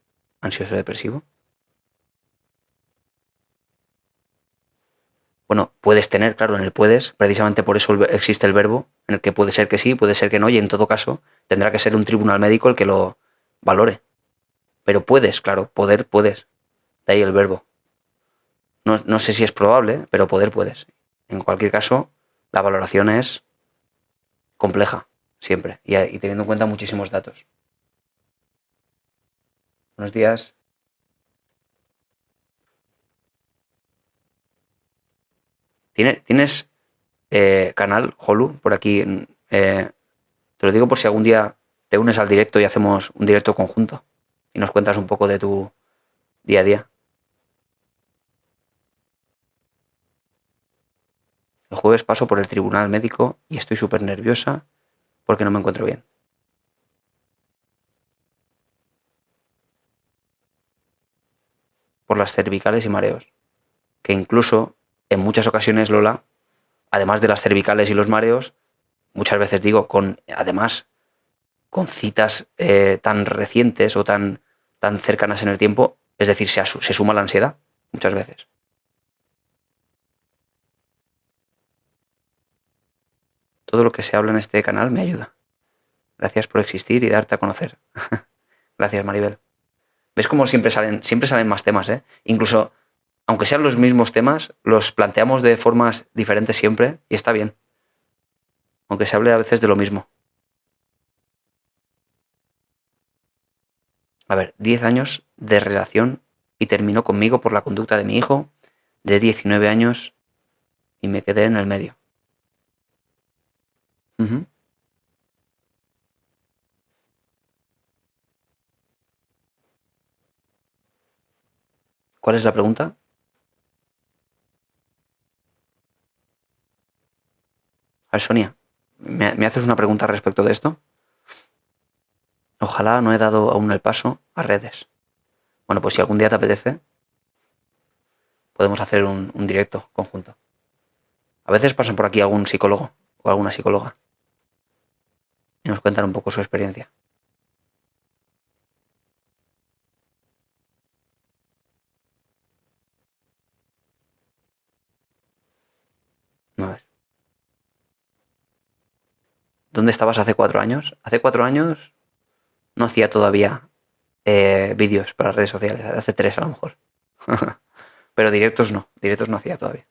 ansioso-depresivo. Bueno, puedes tener, claro, en el puedes, precisamente por eso existe el verbo, en el que puede ser que sí, puede ser que no, y en todo caso tendrá que ser un tribunal médico el que lo valore. Pero puedes, claro, poder puedes. De ahí el verbo. No sé si es probable, pero poder puedes. En cualquier caso, la valoración es compleja, siempre, y teniendo en cuenta muchísimos datos. Buenos días. ¿Tienes canal, Holu, por aquí? Te lo digo por si algún día te unes al directo y hacemos un directo conjunto y nos cuentas un poco de tu día a día. El jueves paso por el tribunal médico y estoy súper nerviosa porque no me encuentro bien. Por las cervicales y mareos. Que incluso en muchas ocasiones, Lola, además de las cervicales y los mareos, muchas veces digo, además con citas tan recientes o tan cercanas en el tiempo, es decir, se suma la ansiedad muchas veces. Todo lo que se habla en este canal me ayuda. Gracias por existir y darte a conocer. Gracias, Maribel. ¿Ves cómo siempre salen más temas, eh? Incluso, aunque sean los mismos temas, los planteamos de formas diferentes siempre y está bien. Aunque se hable a veces de lo mismo. A ver, 10 años de relación y terminó conmigo por la conducta de mi hijo de 19 años y me quedé en el medio. Uh-huh. ¿Cuál es la pregunta? A ver, Sonia, ¿me haces una pregunta respecto de esto? Ojalá no he dado aún el paso a redes. Bueno, pues si algún día te apetece, podemos hacer un directo conjunto. A veces pasan por aquí algún psicólogo o alguna psicóloga y nos cuentan un poco su experiencia. ¿Dónde estabas hace 4 años? Hace 4 años no hacía todavía vídeos para redes sociales, hace 3 a lo mejor. Pero directos no hacía todavía.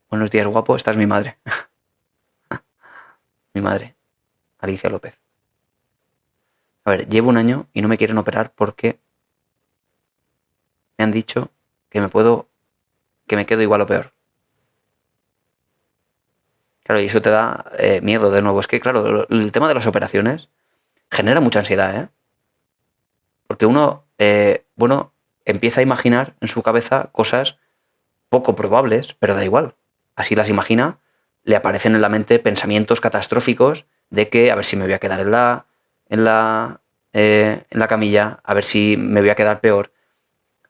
Buenos días, guapo, esta es mi madre. Mi madre, Alicia López. A ver, llevo 1 año y no me quieren operar porque me han dicho que me quedo igual o peor. Claro, y eso te da miedo de nuevo. Es que, claro, el tema de las operaciones genera mucha ansiedad, ¿eh? Porque uno, empieza a imaginar en su cabeza cosas poco probables, pero da igual. Así las imagina, le aparecen en la mente pensamientos catastróficos de que a ver si me voy a quedar en la camilla, a ver si me voy a quedar peor.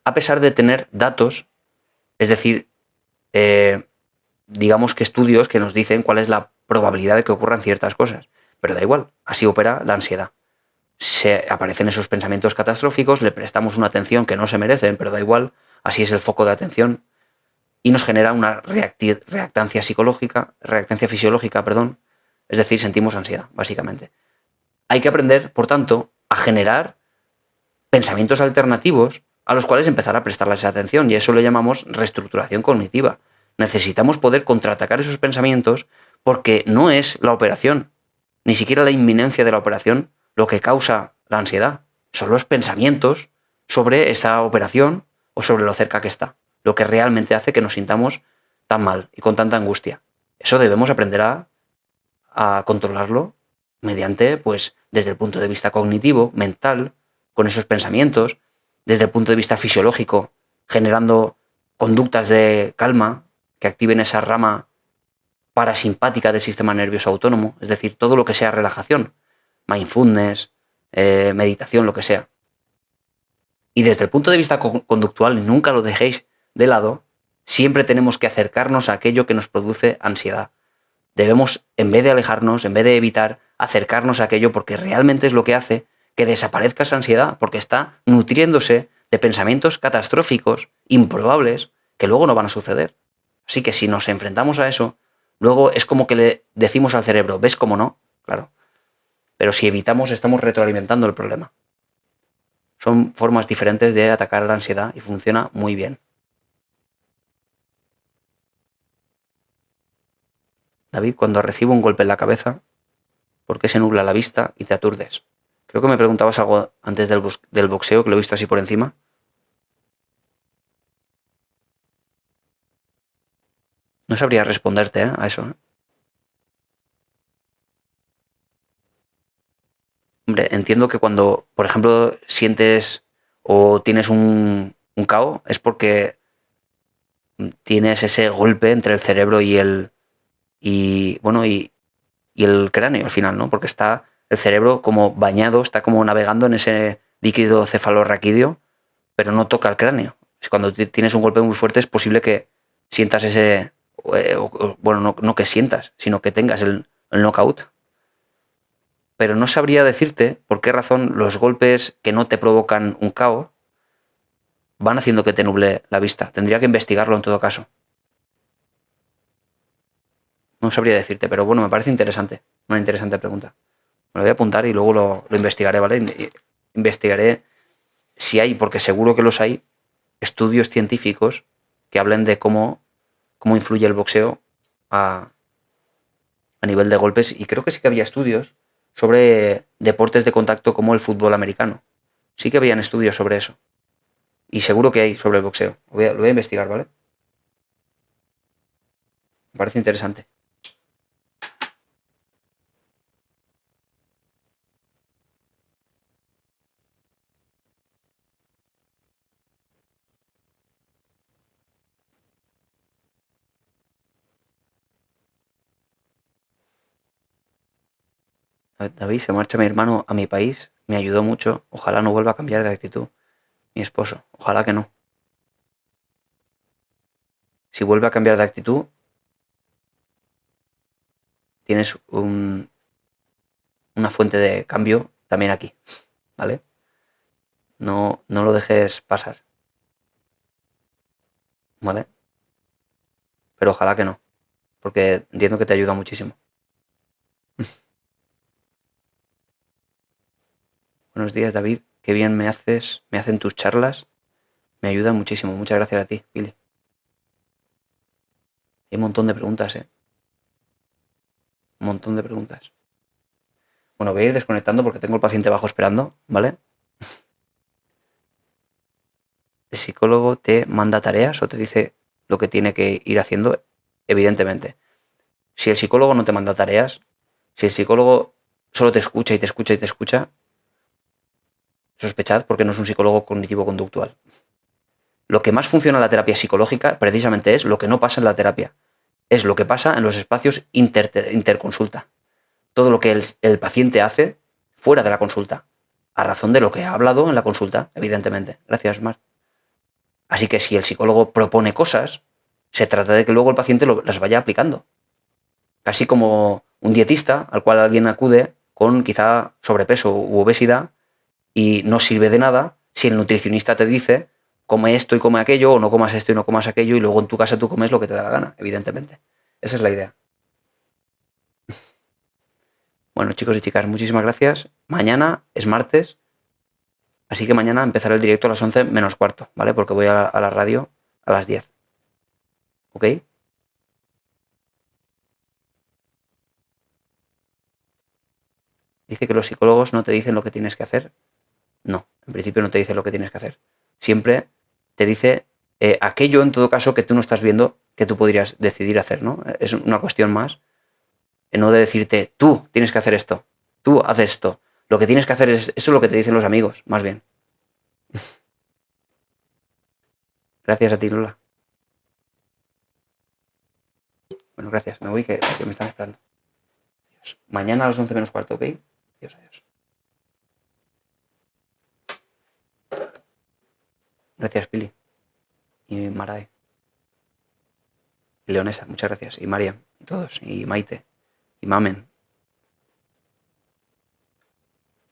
A pesar de tener datos, es decir, digamos que estudios que nos dicen cuál es la probabilidad de que ocurran ciertas cosas. Pero da igual, así opera la ansiedad. Se aparecen esos pensamientos catastróficos, le prestamos una atención que no se merecen, pero da igual, así es el foco de atención, y nos genera una reactancia fisiológica, es decir, sentimos ansiedad, básicamente. Hay que aprender, por tanto, a generar pensamientos alternativos a los cuales empezar a prestarles atención, y eso lo llamamos reestructuración cognitiva. Necesitamos poder contraatacar esos pensamientos porque no es la operación, ni siquiera la inminencia de la operación, lo que causa la ansiedad. Son los pensamientos sobre esa operación o sobre lo cerca que está, lo que realmente hace que nos sintamos tan mal y con tanta angustia. Eso debemos aprender a controlarlo mediante, pues, desde el punto de vista cognitivo, mental, con esos pensamientos, desde el punto de vista fisiológico, generando conductas de calma que activen esa rama parasimpática del sistema nervioso autónomo, es decir, todo lo que sea relajación, mindfulness, meditación, lo que sea. Y desde el punto de vista conductual, y nunca lo dejéis de lado, siempre tenemos que acercarnos a aquello que nos produce ansiedad. Debemos, en vez de alejarnos, en vez de evitar, acercarnos a aquello porque realmente es lo que hace que desaparezca esa ansiedad, porque está nutriéndose de pensamientos catastróficos, improbables, que luego no van a suceder. Así que si nos enfrentamos a eso, luego es como que le decimos al cerebro, ¿ves cómo no? Claro. Pero si evitamos, estamos retroalimentando el problema. Son formas diferentes de atacar a la ansiedad y funciona muy bien. David, cuando recibo un golpe en la cabeza, ¿por qué se nubla la vista y te aturdes? Creo que me preguntabas algo antes del boxeo, que lo he visto así por encima. No sabría responderte a eso. Hombre, entiendo que cuando, por ejemplo, sientes o tienes un KO, es porque tienes ese golpe entre el cerebro y el cráneo al final, ¿no? Porque está el cerebro como bañado, está como navegando en ese líquido cefalorraquídeo, pero no toca el cráneo. Cuando tienes un golpe muy fuerte es posible que sientas ese, no que sientas, sino que tengas el knockout. Pero no sabría decirte por qué razón los golpes que no te provocan un KO van haciendo que te nuble la vista. Tendría que investigarlo en todo caso. No sabría decirte, pero bueno, me parece interesante. Una interesante pregunta. Me lo voy a apuntar y luego lo investigaré, ¿vale? Investigaré si hay, porque seguro que los hay, estudios científicos que hablen de cómo influye el boxeo a nivel de golpes. Y creo que sí que había estudios sobre deportes de contacto como el fútbol americano. Sí que habían estudios sobre eso. Y seguro que hay sobre el boxeo. Lo voy a investigar, ¿vale? Me parece interesante. David, se marcha mi hermano a mi país. Me ayudó mucho. Ojalá no vuelva a cambiar de actitud. Mi esposo. Ojalá que no. Si vuelve a cambiar de actitud, tienes una fuente de cambio también aquí, ¿vale? No lo dejes pasar, ¿vale? pero ojalá que no, porque entiendo que te ayuda muchísimo. Buenos días, David. Qué bien me hacen tus charlas. Me ayudan muchísimo. Muchas gracias a ti, Billy. Hay un montón de preguntas, ¿eh? Un montón de preguntas. Bueno, voy a ir desconectando porque tengo el paciente abajo esperando, ¿vale? ¿El psicólogo te manda tareas o te dice lo que tiene que ir haciendo? Evidentemente. Si el psicólogo no te manda tareas, si el psicólogo solo te escucha y te escucha y te escucha, sospechad porque no es un psicólogo cognitivo-conductual. Lo que más funciona en la terapia psicológica precisamente es lo que no pasa en la terapia. Es lo que pasa en los espacios interconsulta. Todo lo que el paciente hace fuera de la consulta, a razón de lo que ha hablado en la consulta, evidentemente. Gracias, Mar. Así que si el psicólogo propone cosas, se trata de que luego el paciente las vaya aplicando. Casi como un dietista al cual alguien acude con quizá sobrepeso u obesidad y no sirve de nada si el nutricionista te dice come esto y come aquello, o no comas esto y no comas aquello, y luego en tu casa tú comes lo que te da la gana, evidentemente. Esa es la idea. Bueno, chicos y chicas, muchísimas gracias. Mañana es martes, así que mañana empezaré el directo a las 11 menos cuarto, ¿vale? Porque voy a la radio a las 10. ¿Ok? Dice que los psicólogos no te dicen lo que tienes que hacer. No, en principio no te dice lo que tienes que hacer. Siempre te dice aquello, en todo caso, que tú no estás viendo que tú podrías decidir hacer, ¿no? Es una cuestión más, no de decirte, tú tienes que hacer esto, tú haces esto. Lo que tienes que hacer es, eso es lo que te dicen los amigos, más bien. Gracias a ti, Lola. Bueno, gracias. Me voy, que me están esperando. Adiós. Mañana a las 11 menos cuarto, ¿ok? Adiós, adiós. Gracias, Pili. Y Marae. Y Leonesa, muchas gracias. Y Mariam, y todos. Y Maite. Y Mamen.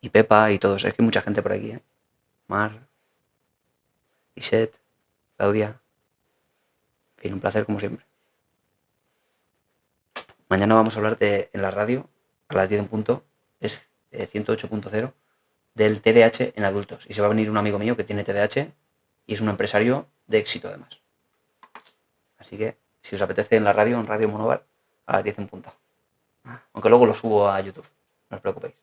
Y Pepa, y todos. Es que hay mucha gente por aquí, ¿eh? Mar. Iset. Claudia. En fin, un placer como siempre. Mañana vamos a hablar en la radio, a las 10 en punto, es 108.0, del TDAH en adultos. Y se va a venir un amigo mío que tiene TDAH y es un empresario de éxito además. Así que, si os apetece en la radio, en Radio Monóvar, a las 10 en punto. Aunque luego lo subo a YouTube, no os preocupéis.